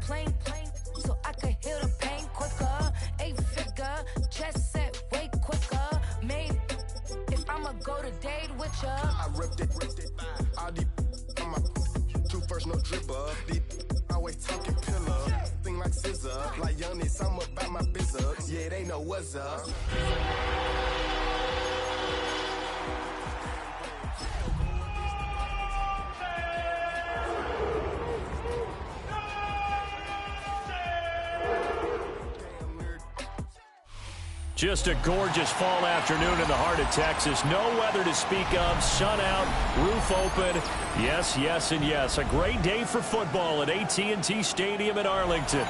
plain, so I could heal the pain quicker. 8-figure, chest set way quicker. Made if I'ma go to date with ya. I ripped it. All these on my true first, no dribble. These always talking pillar. Thing like scissor. Like young niggas, I'm about my business. Yeah, they know what's up. Just a gorgeous fall afternoon in the heart of Texas. No weather to speak of. Sun out, roof open. Yes, yes, and yes. A great day for football at AT&T Stadium in Arlington.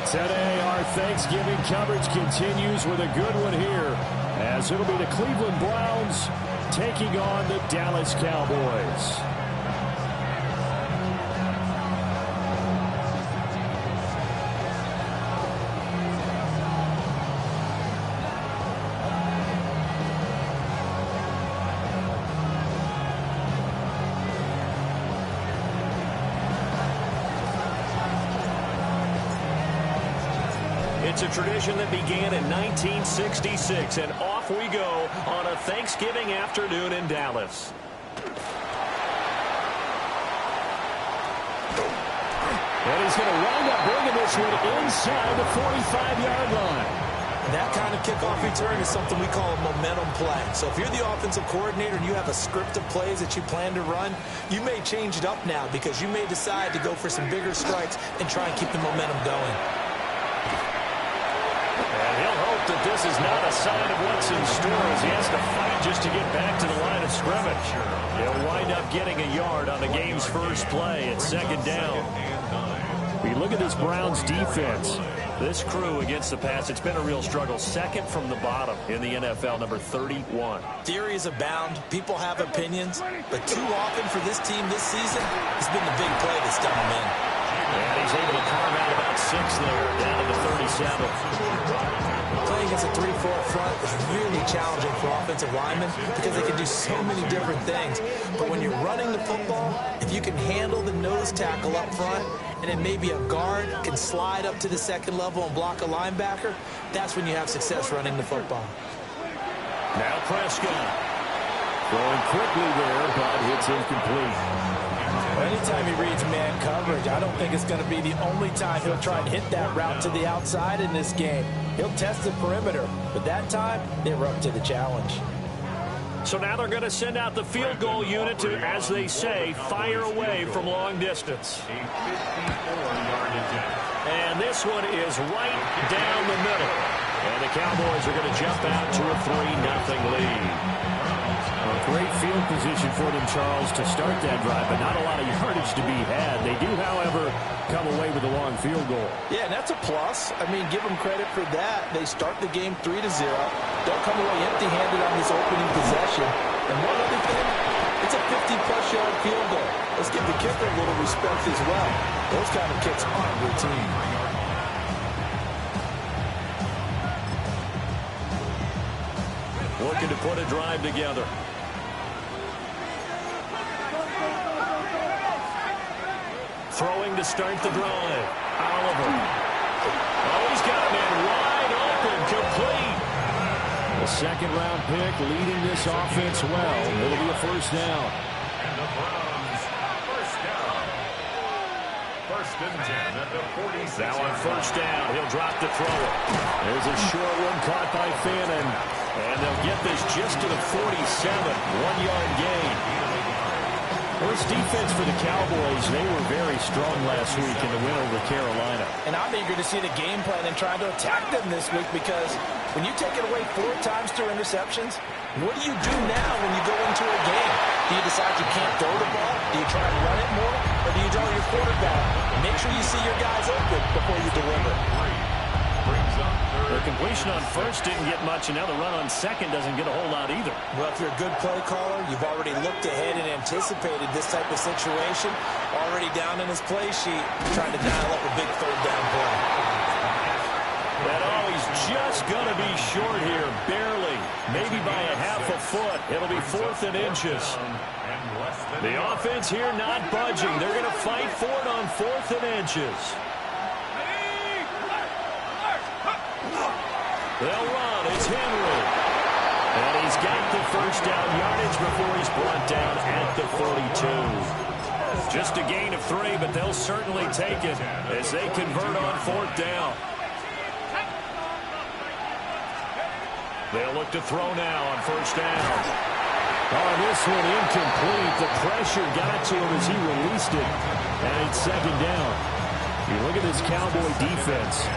Today, our Thanksgiving coverage continues with a good one here, as it'll be the Cleveland Browns taking on the Dallas Cowboys. It's a tradition that began in 1966, and off we go on a Thanksgiving afternoon in Dallas. And he's going to wind up bringing this one inside the 45-yard line. That kind of kickoff return is something we call a momentum play. So if you're the offensive coordinator and you have a script of plays that you plan to run, you may change it up now because you may decide to go for some bigger strikes and try and keep the momentum going. And he'll hope that this is not a sign of what's in store as he has to fight just to get back to the line of scrimmage. He'll wind up getting a yard on the game's first play at second down. We look at this Browns defense. This crew against the pass, it's been a real struggle. Second from the bottom in the NFL, number 31. Theories abound. People have opinions. But too often for this team this season, it's been the big play that's done them in. And he's able to carve out about 6 there, down to the 37. Playing against a 3-4 front is really challenging for offensive linemen because they can do so many different things. But when you're running the football, if you can handle the nose tackle up front, and then maybe a guard can slide up to the second level and block a linebacker, that's when you have success running the football. Now Prescott. Going quickly there, but it's incomplete. Anytime he reads man coverage, I don't think it's going to be the only time he'll try and hit that route to the outside in this game. He'll test the perimeter, but that time, they were up to the challenge. So now they're going to send out the field goal unit to, as they say, fire away from long distance. And this one is right down the middle. And the Cowboys are going to jump out to a 3-0 lead. A great field position for them, Charles, to start that drive, but not a lot of yardage to be had. They do, however, come away with a long field goal. Yeah, and that's a plus. I mean, give them credit for that. They start the game 3-0. Don't come away empty-handed on this opening possession. And one other thing, it's a 50-plus yard field goal. Let's give the kicker a little respect as well. Those kind of kicks aren't routine. Looking to put a drive together. Throwing to start the drive. Oliver. Oh, he's got a man wide open, complete. The second-round pick leading this offense well. It'll be a first down. And the Browns, first down. First and 10 at the 46. Now on first down, he'll drop the throw. There's a short one caught by Fannin. And they'll get this just to the 47. 1-yard gain. First defense for the Cowboys. They were very strong last week in the win over Carolina. And I'm eager to see the game plan and try to attack them this week because when you take it away 4 times through interceptions, what do you do now when you go into a game? Do you decide you can't throw the ball? Do you try to run it more? Or do you draw your quarterback? Make sure you see your guys open before you deliver. The completion on first didn't get much, and now the run on second doesn't get a whole lot either. Well, if you're a good play caller, you've already looked ahead and anticipated this type of situation. Already down in his play sheet, trying to dial up a big third down play. And oh, he's just going to be short here, barely. Maybe by a half a foot. It'll be 4th and inches. The offense here not budging. They're going to fight for it on 4th and inches. They'll run. It's Henry. And he's got the first down yardage before he's brought down at the 42. Just a gain of 3, but they'll certainly take it as they convert on 4th down. They'll look to throw now on 1st down. Oh, this one incomplete. The pressure got to him as he released it. And it's 2nd down. You look at this Cowboy defense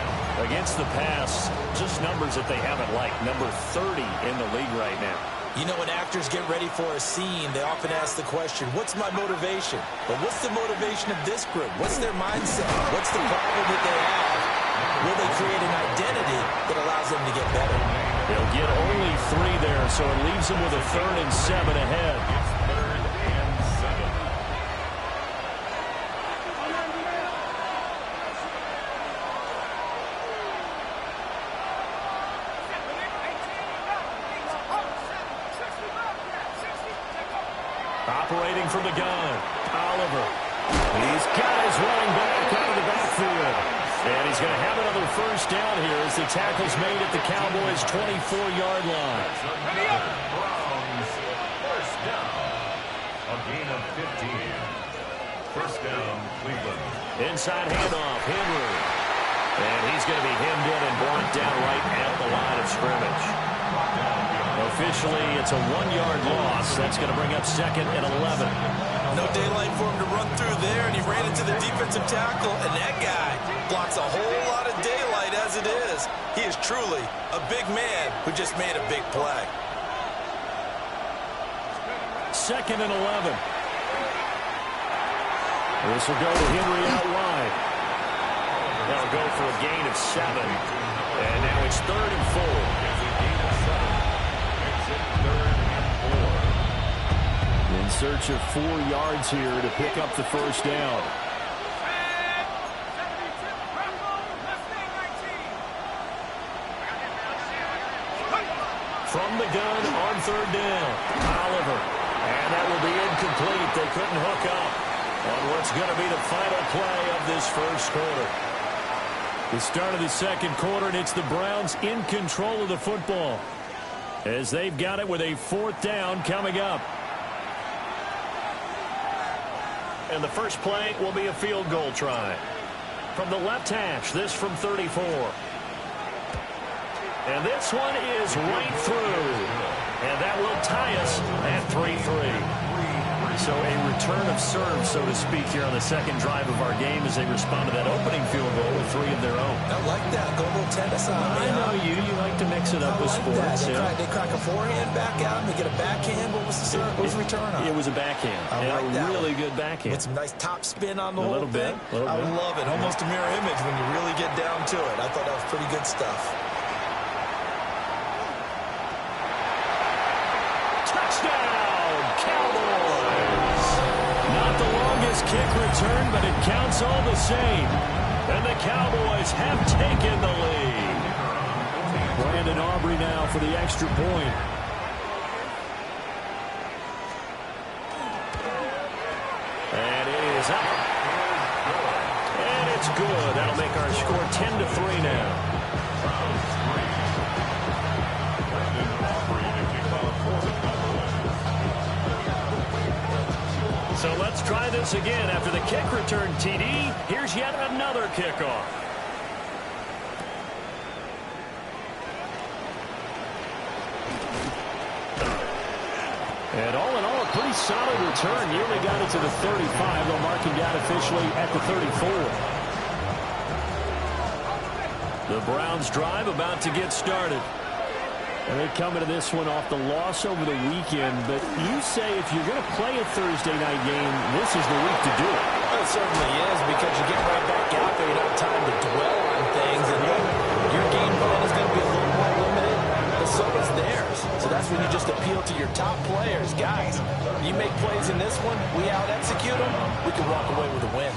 against the pass, just numbers that they haven't liked. Number 30 in the league right now. You know, when actors get ready for a scene, they often ask the question, what's my motivation? But what's the motivation of this group? What's their mindset? What's the problem that they have? Will they create an identity that allows them to get better? They'll get only 3 there, so it leaves them with a 3rd and 7 ahead. Operating from the gun, Oliver. He's got his running back out of the backfield. And he's going to have another 1st down here as the tackle's made at the Cowboys' 24-yard line. Browns, 1st down. A gain of 15. 1st down, Cleveland. Inside handoff, Henry. And he's going to be hemmed in and brought down right at the line of scrimmage. Officially, it's a 1-yard loss. That's going to bring up 2nd and 11. No daylight for him to run through there, and he ran into the defensive tackle, and that guy blocks a whole lot of daylight as it is. He is truly a big man who just made a big play. 2nd and 11. This will go to Henry out wide. That'll go for a gain of 7. And now it's 3rd and 4. In search of 4 yards here to pick up the 1st down. From the gun on 3rd down, Oliver. And that will be incomplete. They couldn't hook up on what's going to be the final play of this 1st quarter. The start of the 2nd quarter, and it's the Browns in control of the football as they've got it with a 4th down coming up. And the first play will be a field goal try. From the left hash, this from 34. And this one is right through. And that will tie us at 3-3. So a return of serve, so to speak, here on the 2nd drive of our game as they respond to that opening field goal with 3 of their own. I like that. Go a little tennis on me. I know you. You like to mix it up with sports. They crack a forehand back out and they get a backhand. What was the serve? What was the return on? It was a backhand. I like that. A really good backhand. With some nice top spin on the whole thing. A little bit. I love it. Almost a mirror image when you really get down to it. I thought that was pretty good stuff. Touchdown, Cowboys! Not the longest kick return, but it counts all the same. And the Cowboys have taken the lead. Brandon Aubrey now for the extra point. And it is up. And it's good. That'll make our score 10-3 now. So let's try this again. After the kick return TD, here's yet another kickoff. And all in all, a pretty solid return. Nearly got it to the 35, though marking down officially at the 34. The Browns drive about to get started. And they come into this one off the loss over the weekend. But you say if you're going to play a Thursday night game, this is the week to do it. Well, it certainly is, because you get right back out there. You don't have time to dwell on things. And your game plan is going to be a little more limited, but so is theirs. So that's when you just appeal to your top players. Guys, you make plays in this one, we out-execute them, we can walk away with a win.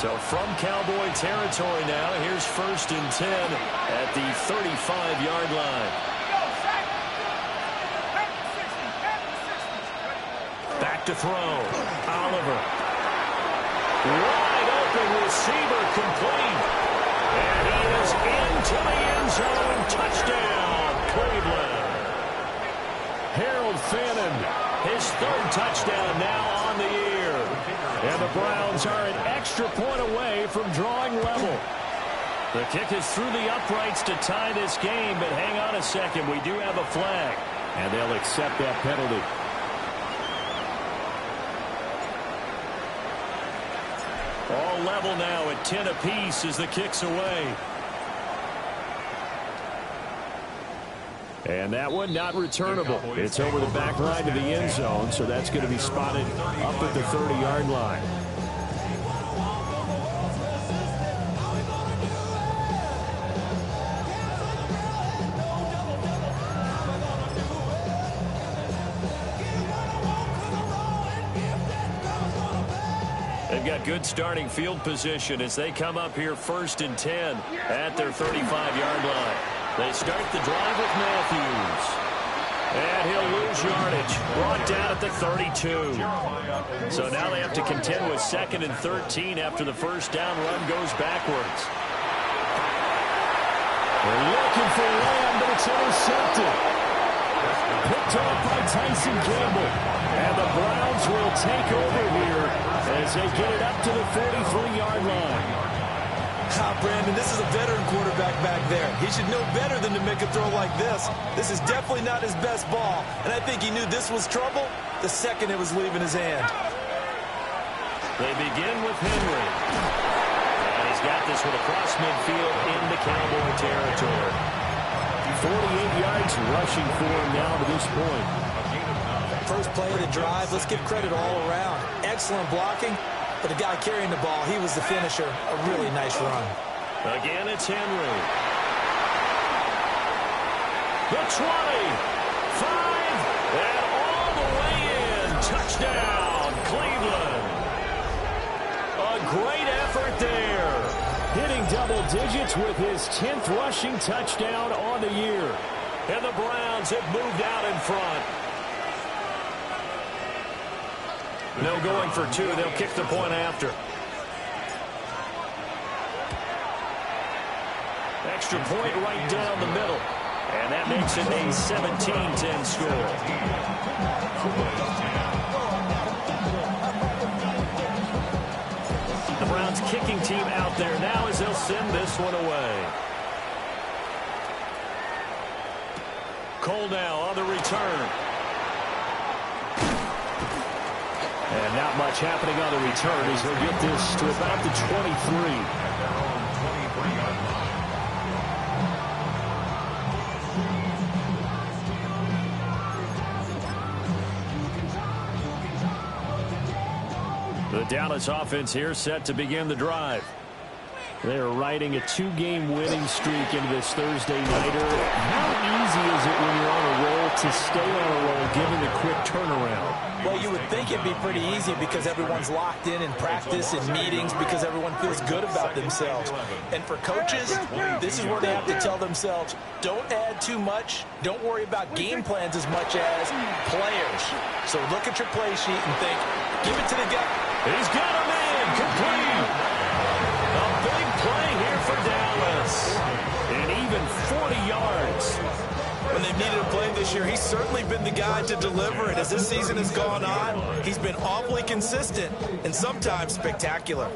So from Cowboy territory now, here's 1st and 10 at the 35-yard line. Back to throw. Oliver. Wide open receiver complete. And he is into the end zone. Touchdown. Cleveland. His third touchdown now on the year. And the Browns are an extra point away from drawing level. The kick is through the uprights to tie this game, but hang on a second. We do have a flag, and they'll accept that penalty. All level now at 10 apiece as the kick's away. And that one not returnable. It's over the back line to the end zone, so that's going to be spotted up at the 30-yard line. They've got good starting field position as they come up here 1st and 10 at their 35-yard line. They start the drive with Matthews. And he'll lose yardage. Brought down at the 32. So now they have to contend with 2nd and 13 after the first down run goes backwards. They're looking for Lamb, but it's intercepted. Picked off by Tyson Campbell. And the Browns will take over here as they get it up to the 43-yard line. Brandon, this is a veteran quarterback back there. He should know better than to make a throw like this. This is definitely not his best ball, and I think he knew this was trouble the second it was leaving his hand. They begin with Henry. And he's got this one across midfield into Cowboy territory. 48 yards rushing for him now to this point. First play of the drive, let's give credit all around. Excellent blocking. But the guy carrying the ball, he was the finisher. A really nice run. Again, it's Henry. The 20, 5, and all the way in. Touchdown, Cleveland. A great effort there. Hitting double digits with his 10th rushing touchdown on the year. And the Browns have moved out in front. No going for two. They'll kick the point after. Extra point right down the middle. And that makes it a 17-10 score. The Browns kicking team out there now as they'll send this one away. Cole now on the return. And not much happening on the return as he'll get this to about the 23. The Dallas offense here set to begin the drive. They are riding a 2-game winning streak into this Thursday nighter. How easy is it when you're on a roll to stay on a roll given the quick turnaround? Well, you would think it'd be pretty easy because everyone's locked in practice and meetings because everyone feels good about themselves. And for coaches, this is where they have to tell themselves, don't add too much. Don't worry about game plans as much as players. So look at your play sheet and think, give it to the guy. He's got a man complete. A big play here for Dallas. And even 40 yards. When they've needed a play this year, he's certainly been the guy to deliver. And as this season has gone on, he's been awfully consistent and sometimes spectacular.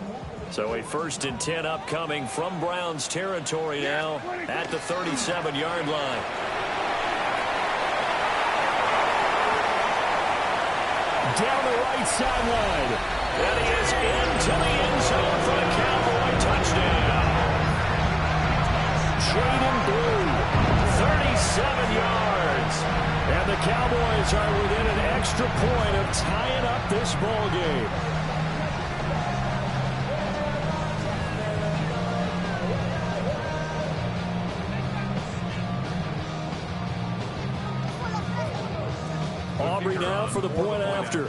So a 1st and 10 upcoming from Browns territory now at the 37-yard line. Down the right sideline. And he is into the end zone for the Cowboy touchdown. Jaden Blue, 37 yards. And the Cowboys are within an extra point of tying up this ball game. Aubrey now for the point after.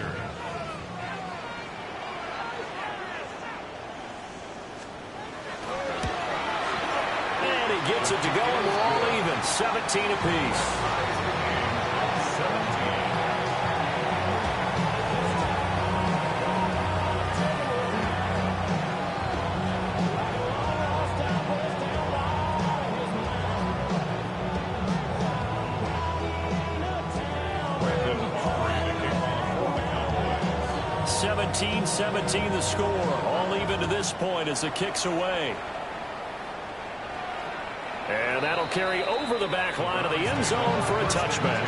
Gets it to go, and we're all even. 17 apiece. 19-17 the score. All even to this point as the kick's away. And that'll carry over the back line of the end zone for a touchback.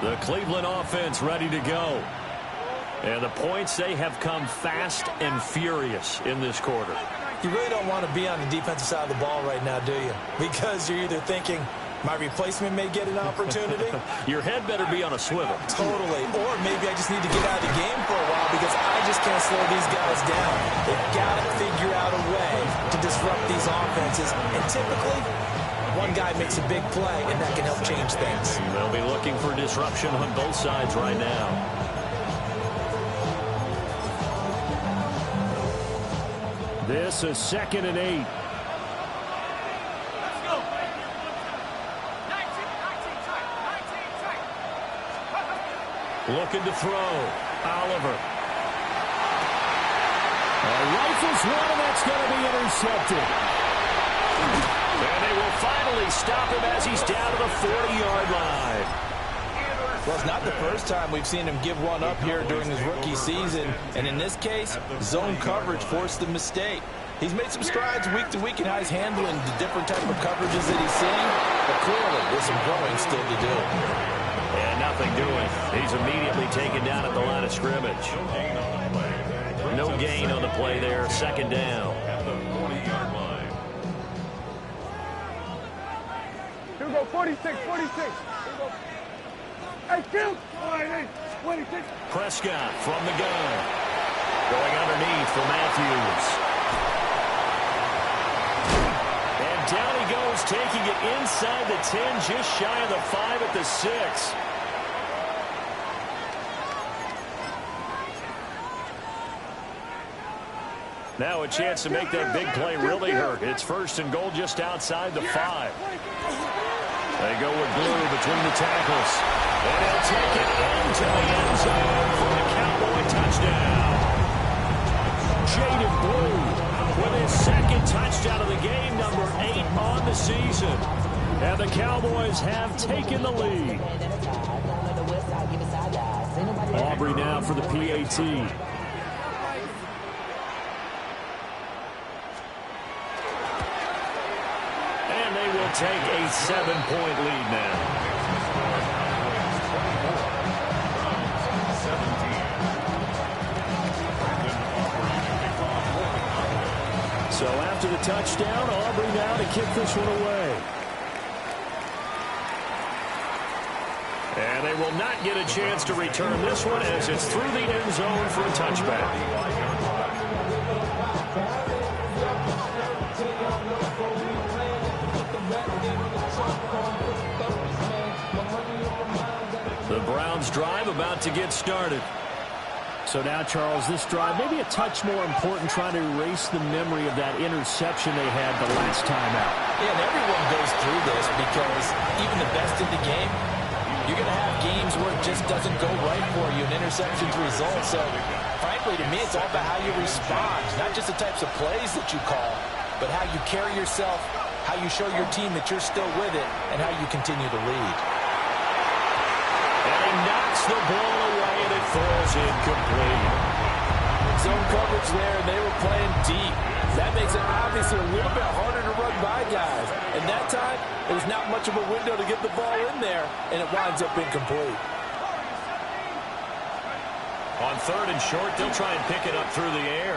The Cleveland offense ready to go. And the points, they have come fast and furious in this quarter. You really don't want to be on the defensive side of the ball right now, do you? Because you're either thinking, my replacement may get an opportunity. Your head better be on a swivel. Totally. Or maybe I just need to get out of the game for a while because I just can't slow these guys down. They've got to figure out a way to disrupt these offenses. And typically, one guy makes a big play, and that can help change things. They'll be looking for disruption on both sides right now. This is 2nd and 8. Looking to throw. Oliver. Rifles one, and that's going to be intercepted. And they will finally stop him as he's down to the 40-yard line. Well, it's not the first time we've seen him give one up here during his rookie season. And in this case, zone coverage forced the mistake. He's made some strides week to week in how he's handling the different type of coverages that he's seeing. But clearly, there's some growing still to do. And nothing doing. He's immediately taken down at the line of scrimmage. No gain on the play there. 2nd down. At the 40-yard line. Here we go, 46, 46. Here we go. Hey, Kim! All right, hey, 26. Prescott from the gun. Going underneath for Matthews. And down he goes, taking it inside the 10, just shy of the 5 at the 6. Now a chance to make that big play really hurt. It's 1st and goal just outside the 5. They go with glue between the tackles. And he'll take it into the end zone for a Cowboy touchdown. Jaden Blue with his 2nd touchdown of the game, number 8 on the season. And the Cowboys have taken the lead. Aubrey now for the PAT. Take a 7-point lead now. So after the touchdown, Aubrey now to kick this one away. And they will not get a chance to return this one as it's through the end zone for a touchback. The Browns drive about to get started. So now, Charles, this drive maybe a touch more important, trying to erase the memory of that interception they had the last time out. Yeah, and everyone goes through this because even the best in the game, you're going to have games where it just doesn't go right for you, and interceptions result. So, frankly, to me, it's all about how you respond, not just the types of plays that you call, but how you carry yourself, how you show your team that you're still with it, and how you continue to lead. And he knocks the ball away, and it falls incomplete. Zone coverage there, and they were playing deep. That makes it obviously a little bit harder to run by guys. And that time, there's not much of a window to get the ball in there, and it winds up incomplete. On 3rd and short, they'll try and pick it up through the air.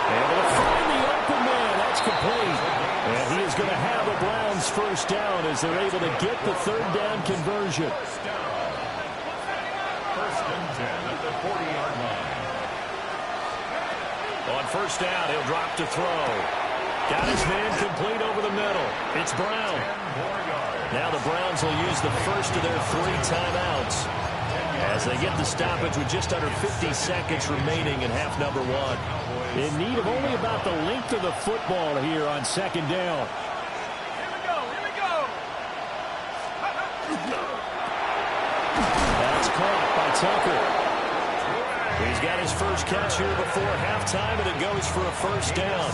Able to find the open man. That's complete. And he is going to have the Browns 1st down as they're able to get the 3rd down conversion. 1st and 10 at the 40-yard line. On 1st down, he'll drop to throw. Got his man complete over the middle. It's Brown. Now the Browns will use the first of their 3 timeouts as they get the stoppage with just under 50 seconds remaining in half number 1. In need of only about the length of the football here on 2nd down. Tucker. He's got his first catch here before halftime, and it goes for a first down.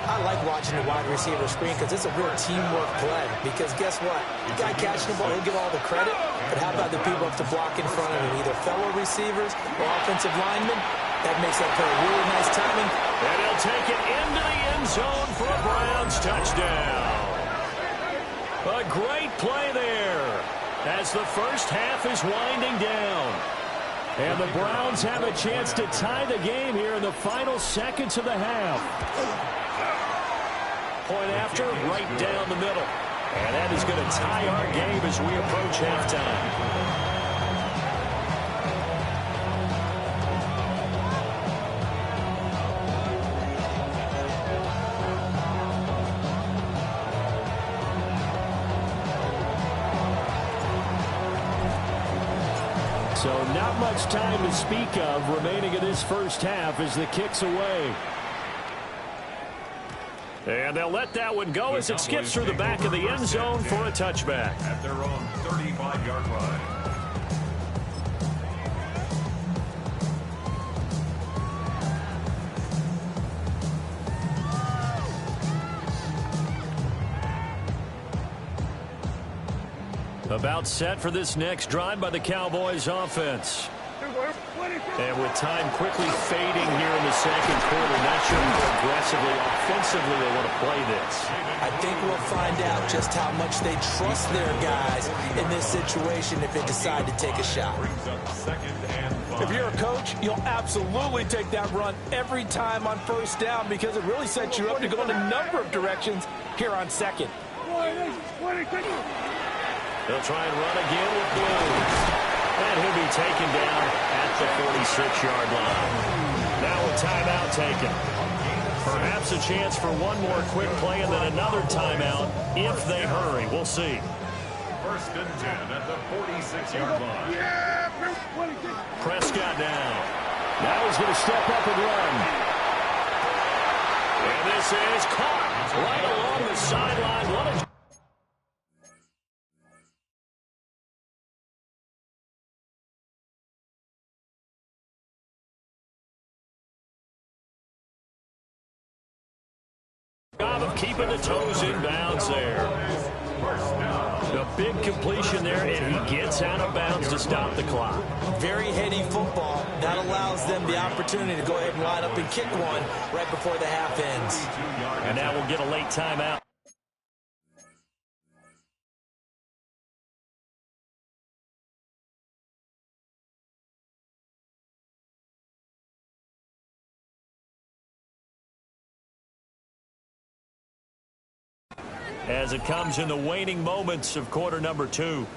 I like watching the wide receiver screen because it's a real teamwork play. Because guess what? The guy catching the ball, he'll get all the credit. But how about the people up to block in front of him, either fellow receivers or offensive linemen? That makes that play really nice timing. And he'll take it into the end zone for a Browns touchdown. A great play there as the first half is winding down. And the Browns have a chance to tie the game here in the final seconds of the half. Point after, right down the middle. And that is going to tie our game as we approach halftime. So not much time to speak of remaining in this first half as the kick's away. And they'll let that one go as it skips through the back of the end zone for a touchback. At their own 35-yard line. About set for this next drive by the Cowboys offense. And with time quickly fading here in the second quarter, not sure how aggressively, offensively they want to play this. I think we'll find out just how much they trust their guys in this situation if they decide to take a shot. If you're a coach, you'll absolutely take that run every time on first down because it really sets you up to go in a number of directions here on second. They'll try and run again with Blue. And he'll be taken down at the 46-yard line. Now a timeout taken. Perhaps a chance for one more quick play and then another timeout if they hurry. We'll see. First and 10 at the 46-yard line. Prescott down. Now he's going to step up and run. And this is caught right along the sideline. What a job of keeping the toes in bounds there. A big completion there, and he gets out of bounds to stop the clock. Very heady football. That allows them the opportunity to go ahead and line up and kick one right before the half ends. And now we'll get a late timeout. As it comes in the waning moments of quarter number 2.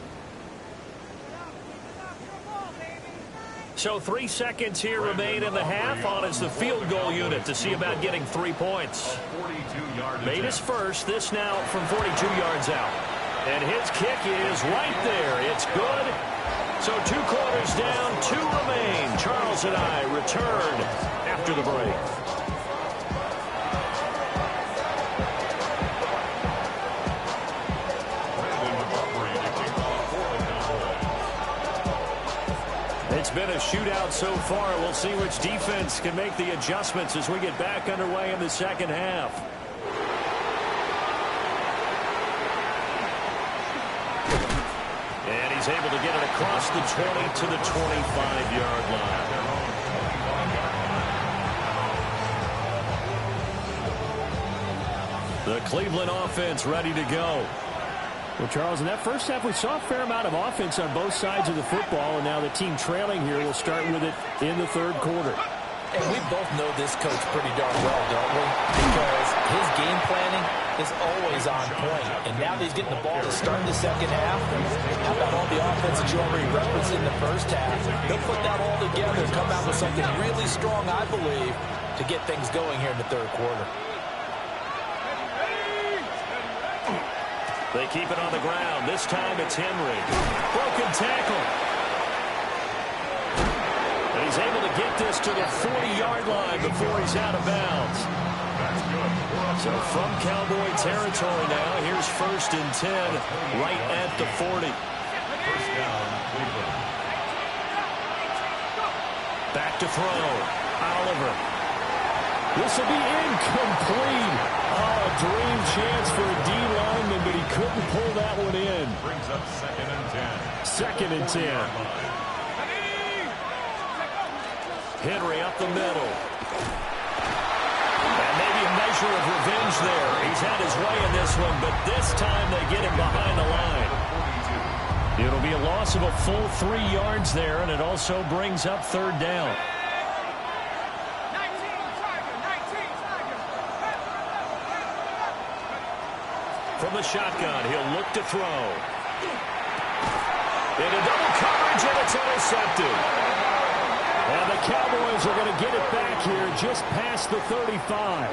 So 3 seconds here remain in the half on as the field goal unit to see about getting 3 points. Made his first, this now from 42 yards out. And his kick is right there. It's good. So 2 quarters down, 2 remain. Charles and I return after the break. It's been a shootout so far. We'll see which defense can make the adjustments as we get back underway in the second half. And he's able to get it across the 20 to the 25-yard line. The Cleveland offense ready to go. Well, Charles, in that first half, we saw a fair amount of offense on both sides of the football, and now the team trailing here will start with it in the third quarter. And we both know this coach pretty darn well, don't we? Because his game planning is always on point. And now that he's getting the ball to start the second half, how about all the offense that you already referenced in the first half? He'll put that all together and come out with something really strong, I believe, to get things going here in the third quarter. They keep it on the ground. This time it's Henry. Broken tackle. And he's able to get this to the 40-yard line before he's out of bounds. So from Cowboy territory now, here's first and 10 right at the 40. First down, Cleveland. Back to throw. Oliver. This will be incomplete. Oh, a dream chance for a D lineman, but he couldn't pull that one in. Brings up 2nd and 10. 2nd and 10. Henry up the middle. And maybe a measure of revenge there. He's had his way in this one, but this time they get him behind the line. It'll be a loss of a full 3 yards there, and it also brings up 3rd down. From the shotgun, he'll look to throw. Into double coverage, and it's intercepted. And the Cowboys are going to get it back here just past the 35.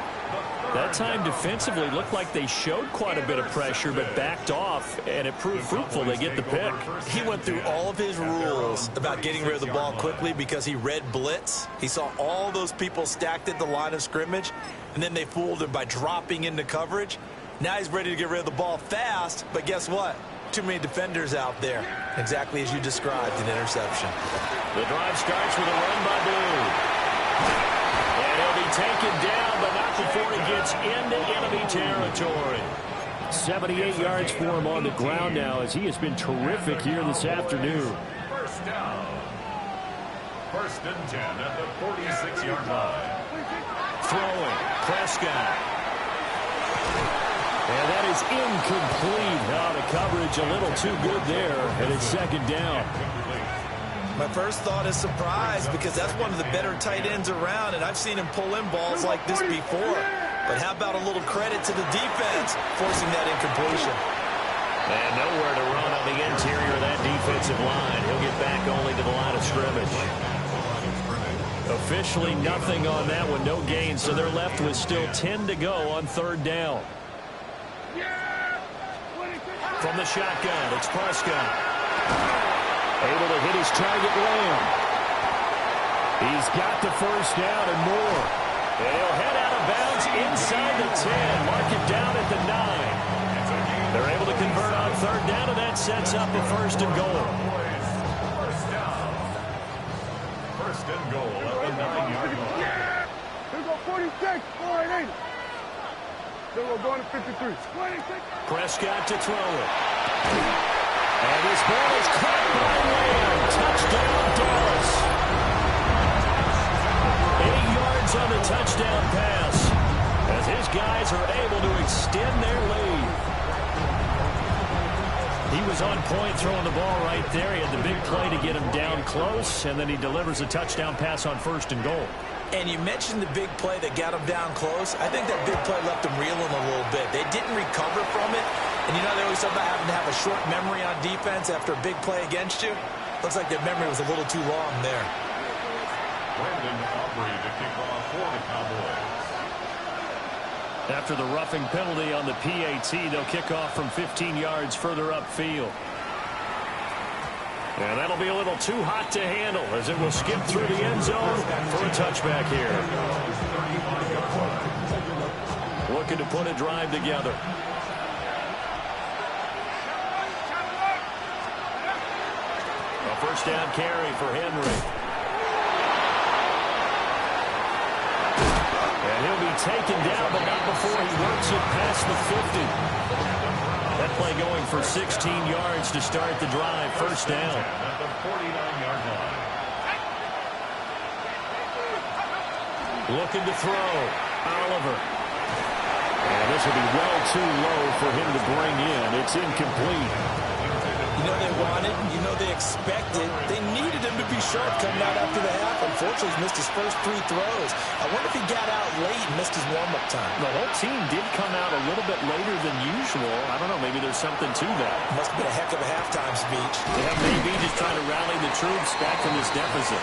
That time defensively looked like they showed quite a bit of pressure but backed off, and it proved fruitful. They get the pick. He went through all of his rules about getting rid of the ball quickly because he read blitz. He saw all those people stacked at the line of scrimmage, and then they fooled him by dropping into coverage. Now he's ready to get rid of the ball fast, but guess what? Too many defenders out there. Exactly as you described, an interception. The drive starts with a run by Blue. And he'll be taken down, but not before he gets into enemy territory. 78 yards for him on the ground now, as he has been terrific here this afternoon. 1st down. 1st and 10 at the 46-yard line. Throwing. Prescott. And that is incomplete. Oh, the coverage a little too good there, and it's 2nd down. My first thought is surprise because that's one of the better tight ends around, and I've seen him pull in balls like this before. But how about a little credit to the defense forcing that incompletion? And nowhere to run on the interior of that defensive line. He'll get back only to the line of scrimmage. Officially nothing on that one, no gain, so they're left with still 10 to go on 3rd down. From the shotgun, it's Prescott. Able to hit his target Lamb. He's got the 1st down and more. And he'll head out of bounds inside the 10. Mark it down at the 9. They're able to convert on 3rd down, and that sets up a 1st and goal. 1st down. 1st and goal at the 9-yard line. Here go 46. All right, 80. Then we're going to 53. 26. Prescott to throw it. And this ball is caught by Lamb. Touchdown, Dallas. 8 yards on the touchdown pass, as his guys are able to extend their lead. He was on point throwing the ball right there. He had the big play to get him down close, and then he delivers a touchdown pass on 1st and goal. And you mentioned the big play that got him down close. I think that big play left him reeling a little bit. They didn't recover from it. And you know, they always talk about having to have a short memory on defense after a big play against you. Looks like their memory was a little too long there. Brandon Aubrey to kick off for the Cowboys. After the roughing penalty on the PAT, they'll kick off from 15 yards further upfield. And that'll be a little too hot to handle, as it will skip through the end zone for a touchback here. Looking to put a drive together. A 1st down carry for Henry. And he'll be taken down, but not before he works it past the 50. That play going for 16 yards to start the drive. 1st down. At the 49-yard line. Looking to throw. Oliver. And this will be well too low for him to bring in. It's incomplete. You know they wanted, you know they expected, they needed him to be sharp coming out after the half. Unfortunately, he's missed his first 3 throws. I wonder if he got out late and missed his warm-up time. The whole team did come out a little bit later than usual. I don't know, maybe there's something to that. Must have been a heck of a halftime speech. Yeah, maybe just trying to rally the troops back from this deficit.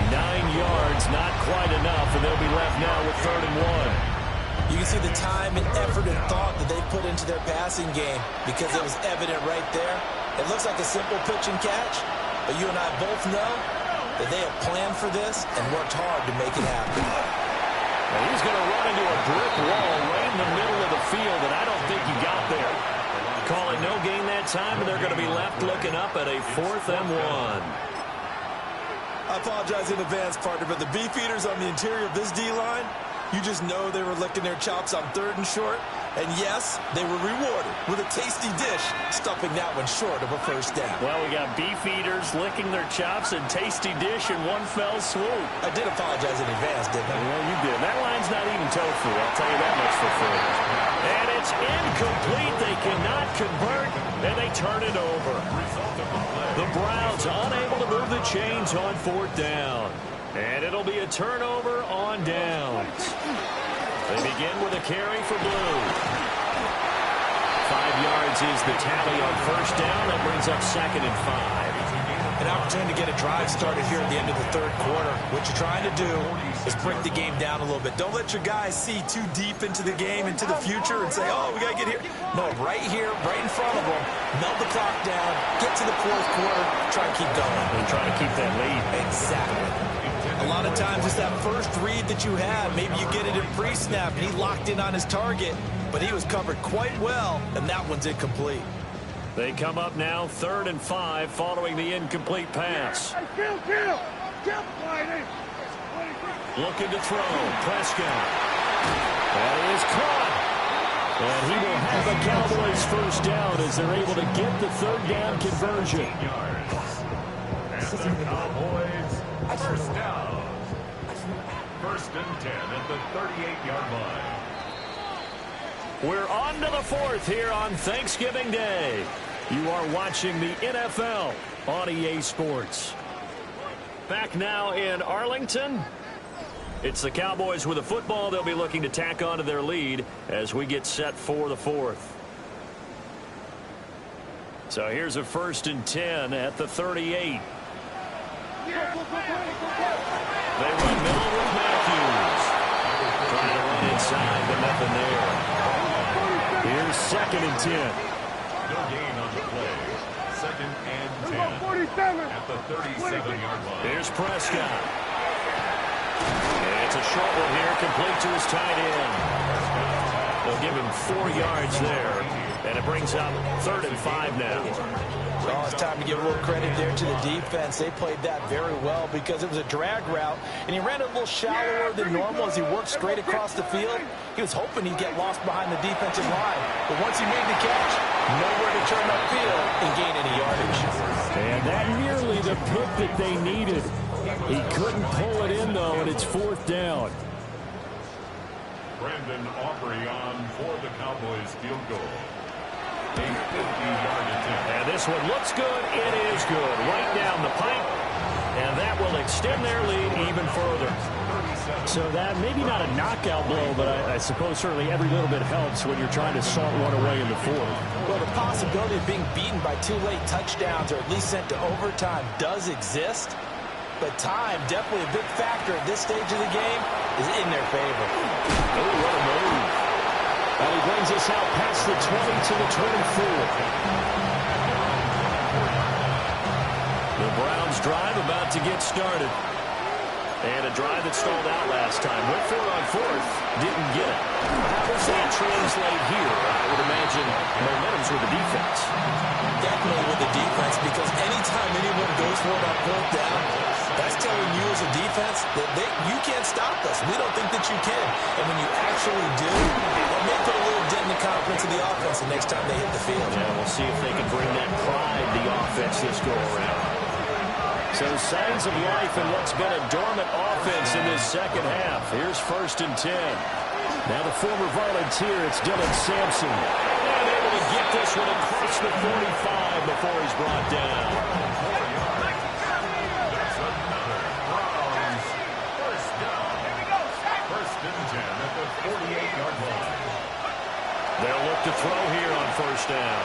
9 yards, not quite enough, and they'll be left now with 3rd and 1. You can see the time and effort and thought that they put into their passing game because it was evident right there. It looks like a simple pitch and catch, but you and I both know that they have planned for this and worked hard to make it happen. Well, he's going to run into a brick wall right in the middle of the field, and I don't think he got there. Call it no gain that time, and they're going to be left looking up at a 4th and 1. I apologize in advance, partner, but the beefeaters on the interior of this D-line, you just know they were licking their chops on 3rd and short. And yes, they were rewarded with a tasty dish, stuffing that one short of a first down. Well, we got beefeaters licking their chops and tasty dish in one fell swoop. I did apologize in advance, didn't I? Well, you did. That line's not even tofu, I'll tell you that much for free. And it's incomplete. They cannot convert, and they turn it over. The Browns unable to move the chains on 4th down. And it'll be a turnover on downs. They begin with a carry for Blue. 5 yards is the tally on first down. That brings up 2nd and 5. An opportunity to get a drive started here at the end of the 3rd quarter. What you're trying to do is break the game down a little bit. Don't let your guys see too deep into the game, into the future, and say, oh, we got to get here. No, right here, right in front of them, melt the clock down, get to the 4th quarter, try to keep going. And try to keep that lead. Exactly. A lot of times it's that first read that you have. Maybe you get it in pre-snap, and he locked in on his target, but he was covered quite well, and that one's incomplete. They come up now 3rd and 5 following the incomplete pass. Looking to throw. Prescott. That is caught. And he will have a Cowboys first down as they're able to get the 3rd down conversion. And the Cowboys first down. 1st and 10 at the 38-yard line. We're on to the 4th here on Thanksgiving Day. You are watching the NFL on EA Sports. Back now in Arlington. It's the Cowboys with the football. They'll be looking to tack on to their lead as we get set for the 4th. So here's a 1st and 10 at the 38. They run middle with Matthews. Trying to run inside, but nothing there. Here's 2nd and 10. No gain on the play. 2nd and 10 at the 37-yard line. Here's Prescott. And it's a short one here, complete to his tight end. They'll give him 4 yards there, and it brings up 3rd and 5 now. Well, it's time to give a little credit there to the defense. They played that very well because it was a drag route, and he ran it a little shallower than normal as he worked straight across the field. He was hoping he'd get lost behind the defensive line, but once he made the catch, nowhere to turn upfield and gain any yardage. And that nearly the pick that they needed. He couldn't pull it in, though, and it's 4th down. Brandon Aubrey on for the Cowboys field goal. A 50-yard attempt. And this one looks good. It is good. Right down the pipe. And that will extend their lead even further. So that maybe not a knockout blow, but I suppose certainly every little bit helps when you're trying to salt one away in the 4th. Well, the possibility of being beaten by 2 late touchdowns or at least sent to overtime does exist. But time, definitely a big factor at this stage of the game, is in their favor. Oh, what a move. And he brings us out past the 20 to the 24. The Browns drive about to get started. And a drive that stalled out last time. Went for it on 4th. Didn't get it. How does that translate here? I would imagine momentum's with the defense. Definitely with the defense, because anytime anyone goes for it on 4th down, that's telling you as a defense that you can't stop us. We don't think that you can. And when you actually do, that may put a little dent in the confidence of the offense the next time they hit the field. Yeah, we'll see if they can bring that pride to the offense this go-around. So signs of life in what's been a dormant offense in this 2nd half. Here's 1st and 10. Now the former volunteer, it's Dylan Sampson. And able to get this one across the 45 before he's brought down. That's another Browns first down. 1st and 10 at the 48-yard line. They'll look to throw here on 1st down.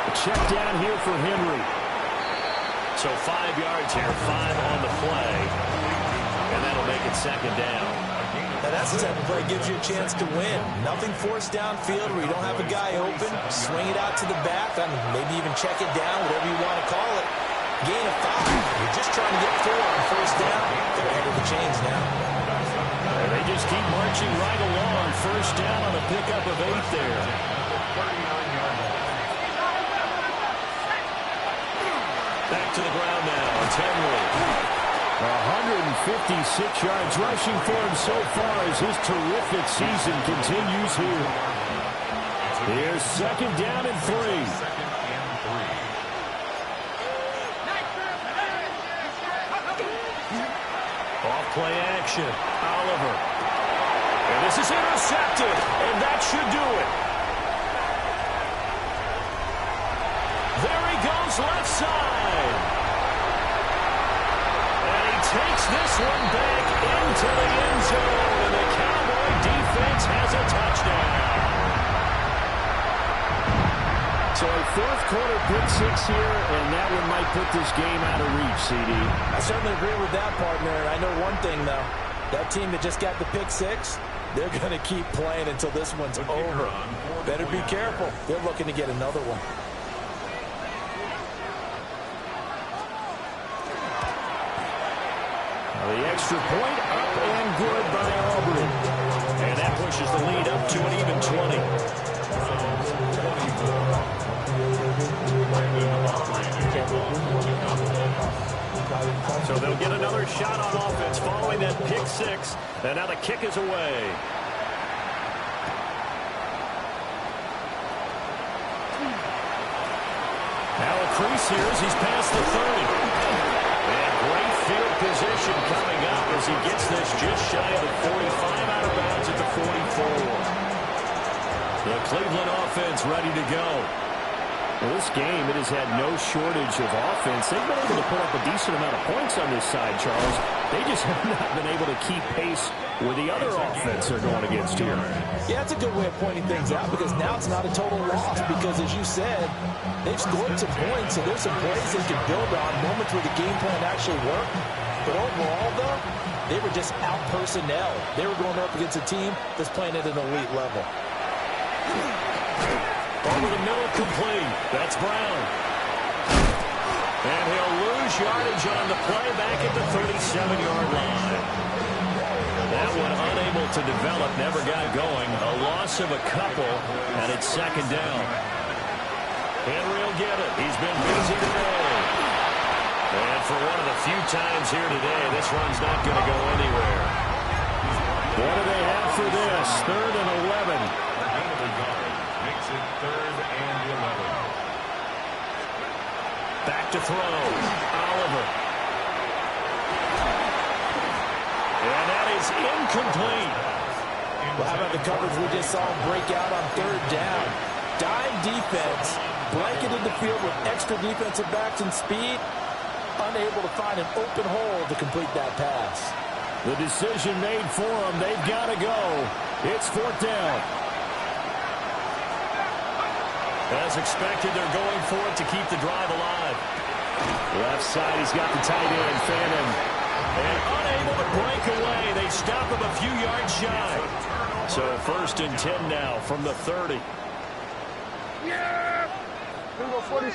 A check down here for Henry. So 5 yards here, 5 on the play. And that'll make it 2nd down. Now that's the type of play that gives you a chance to win. Nothing forced downfield where you don't have a guy open. Swing it out to the back. I mean, maybe even check it down, whatever you want to call it. Gain of 5. You're just trying to get 4 on 1st down. They're ahead of the chains now. And they just keep marching right along. 1st down on a pickup of 8 there. 39-yard line. Back to the ground now. 10 lead. 156 yards rushing for him so far as his terrific season continues here. Here's second down and 3. Off play action. Oliver. And this is intercepted, and that should do it. There he goes left side. And he takes this one back into the end zone, and the Cowboy defense has a touchdown. So a fourth-quarter pick six here, and that one might put this game out of reach, CD. I certainly agree with that, partner. I know one thing, though. That team that just got the pick six, they're going to keep playing until this one's over. Better be careful. They're looking to get another one. The extra point up and good by Aubrey. And that pushes the lead up to an even 20. So they'll get another shot on offense following that pick six. And now the kick is away. Now a crease here as he's past the 30. And great field position coming up as he gets this just shy of the 45, out of bounds at the 44. The Cleveland offense ready to go. Well, this game, it has had no shortage of offense. They've been able to put up a decent amount of points on this side, Charles. They just have not been able to keep pace with the other offense they're going against here. Yeah, that's a good way of pointing things out because now it's not a total loss because, as you said, they've scored some points, so there's some plays they can build on, moments where the game plan actually worked. But overall, though, they were just out personnel. They were going up against a team that's playing at an elite level. Over the middle, complete. That's Brown. And he'll lose yardage on the play back at the 37-yard line. That one unable to develop, never got going. A loss of a couple, and it's second down. Henry will get it. He's been busy today. And for one of the few times here today, this run's not going to go anywhere. What do they have for this? 3rd and 11. Makes it 3rd and 11. Back to throw. Oliver. And that is incomplete. Well, how about the coverage we just saw break out on 3rd down? Dime defense, blanketed the field with extra defensive backs and speed, unable to find an open hole to complete that pass. The decision made for them. They've got to go. It's 4th down. As expected, they're going for it to keep the drive alive. Left side, he's got the tight end, Fannin. And unable to break away. They stop him a few yards shy. So 1st and 10 now from the 30. Yeah! Here we go, 40.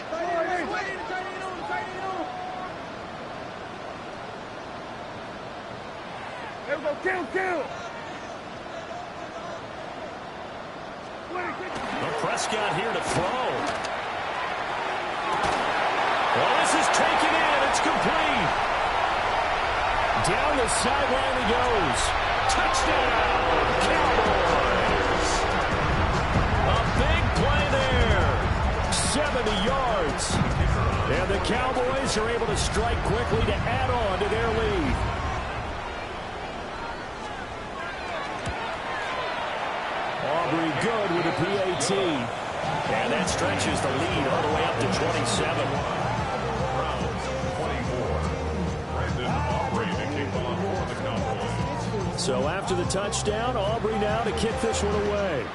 Here we go, kill! Well, Prescott here to throw. Well, this is taken in. It's complete. Down the sideline he goes. Touchdown, Cowboys. A big play there. 70 yards. And the Cowboys are able to strike quickly to add on to their lead. Aubrey good with a PAT. And that stretches the lead all the way up to 27. So after the touchdown, Aubrey now to kick this one away.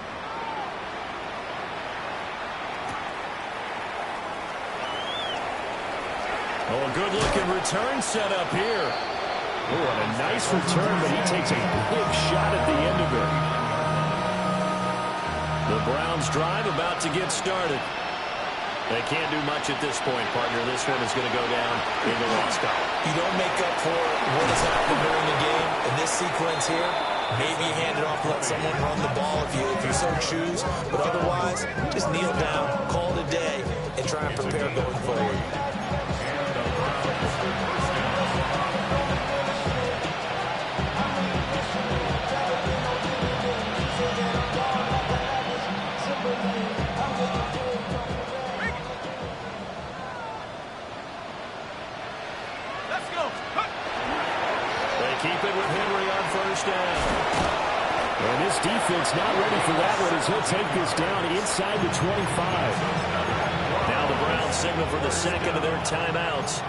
Oh, a good-looking return set up here. Oh, and a nice return, but he takes a big shot at the end of it. The Browns drive about to get started. They can't do much at this point, partner. This one is going to go down in the loss column. You don't make up for what has happened during the game. In this sequence here, maybe you hand it off, let someone run the ball if you so choose. But otherwise, just kneel down, call it a day, and try and prepare going forward. keep it with Henry on first down. And this defense not ready for that one as he'll take this down inside the 25. Now the Browns signal for the second of their timeouts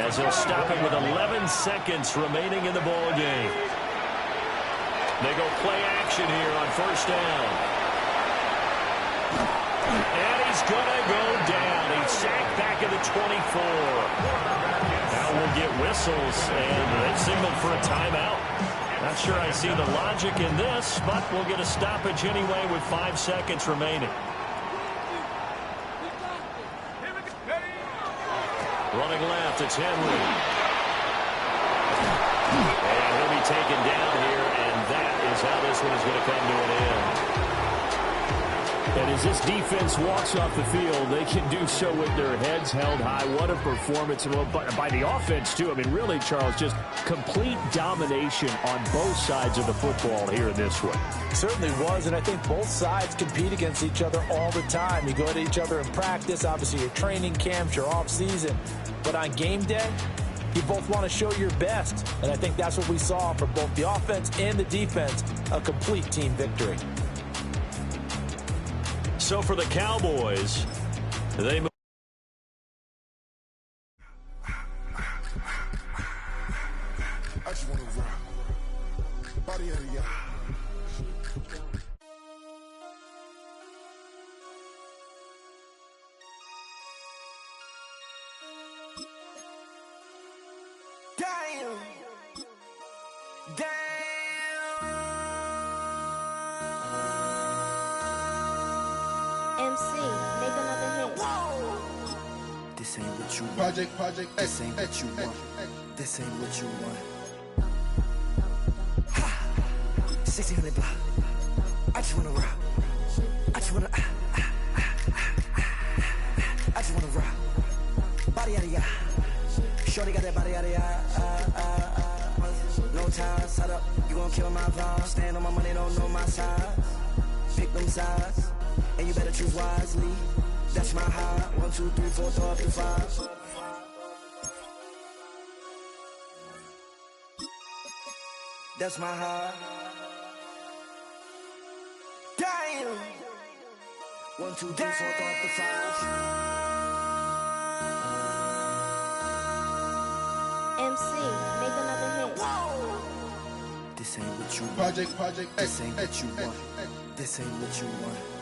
as he'll stop it with 11 seconds remaining in the ball game. They go play action here on first down. And he's going to go down. He's sacked back at the 24. Now we'll get whistles, and they've signaled for a timeout. Not sure I see the logic in this, but we'll get a stoppage anyway with 5 seconds remaining. Running left, it's Henry. And he'll be taken down here, and that is how this one is going to come to an end. And as this defense walks off the field, they can do so with their heads held high. What a performance by the offense, too. I mean, really, Charles, just complete domination on both sides of the football here in this one. Certainly was, and I think both sides compete against each other all the time. You go at each other in practice, obviously your training camps, your off-season. But on game day, you both want to show your best. And I think that's what we saw for both the offense and the defense, a complete team victory. So for the Cowboys, they move. I just want to rock. Body of the Damn. MC, make another hit. This ain't what you want. Project. This ain't what you want. This ain't what you want. 1600 block. I just wanna rock. I just wanna. I just wanna rock. Body out of ya. Shorty got that body out of ya. No time, set up. You gon' kill my vibe. Stand on my money, don't know my size. Pick them sides, and you better choose wisely. That's my high. 1, 2, 3, 4, throw up to 5. That's my high. Damn. 1, 2, 3, 4, throw up to 5. MC, make another hit. This ain't what you want. Project. This ain't what you want. This ain't what you want.